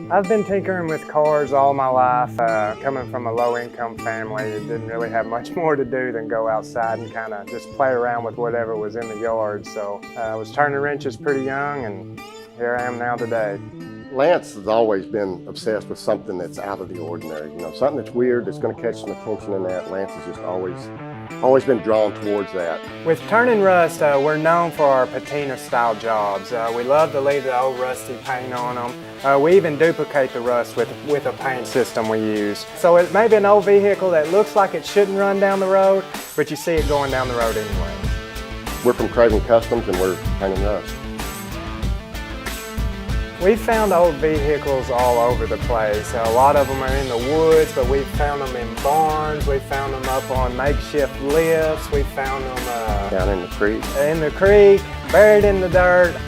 I've been tinkering with cars all my life. Coming from a low-income family, it didn't really have much more to do than go outside and kind of just play around with whatever was in the yard. So I was turning wrenches pretty young, and here I am now today. Lance has always been obsessed with something that's out of the ordinary. You know, something that's weird, that's going to catch some attention in that. Lance has just always been drawn towards that. With Turnin Rust, we're known for our patina style jobs. We love to leave the old rusty paint on them. We even duplicate the rust with a paint system we use. So it may be an old vehicle that looks like it shouldn't run down the road, but you see it going down the road anyway. We're from Craigslist Customs and we're painting rust. We've found old vehicles all over the place. A lot of them are in the woods, but we've found them in barns. We've found them up on makeshift lifts. We've found them down in the creek. Buried in the dirt.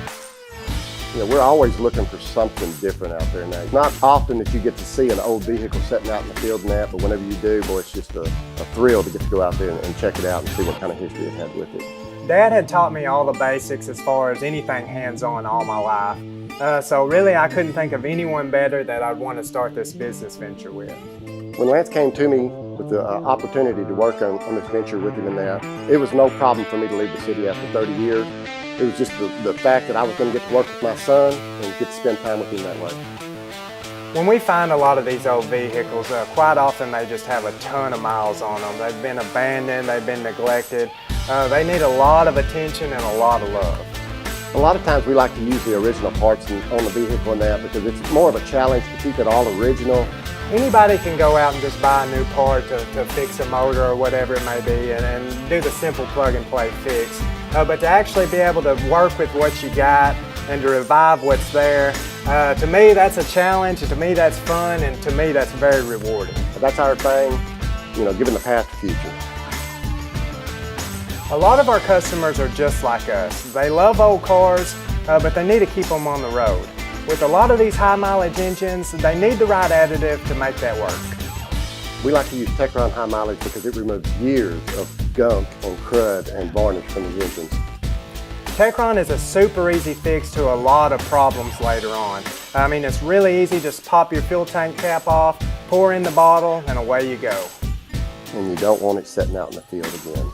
You know, we're always looking for something different out there now. Not often that you get to see an old vehicle sitting out in the field and that, but whenever you do, boy, it's just a thrill to get to go out there and check it out and see what kind of history it had with it. Dad had taught me all the basics as far as anything hands-on all my life. So really, I couldn't think of anyone better that I'd want to start this business venture with. When Lance came to me with the opportunity to work on this venture with him and that, it was no problem for me to leave the city after 30 years. It was just the fact that I was going to get to work with my son and get to spend time with him that way. When we find a lot of these old vehicles, quite often they just have a ton of miles on them. They've been abandoned, they've been neglected. They need a lot of attention and a lot of love. A lot of times we like to use the original parts on the vehicle and that because it's more of a challenge to keep it all original. Anybody can go out and just buy a new part to fix a motor or whatever it may be and do the simple plug and play fix. But to actually be able to work with what you got and to revive what's there, to me that's a challenge, to me that's fun, and to me that's very rewarding. That's our thing, you know, giving the past a future. A lot of our customers are just like us. They love old cars, but they need to keep them on the road. With a lot of these high mileage engines, they need the right additive to make that work. We like to use Techron high mileage because it removes years of gunk and crud and varnish from the engines. Techron is a super easy fix to a lot of problems later on. I mean, it's really easy, just pop your fuel tank cap off, pour in the bottle, and away you go. And you don't want it sitting out in the field again.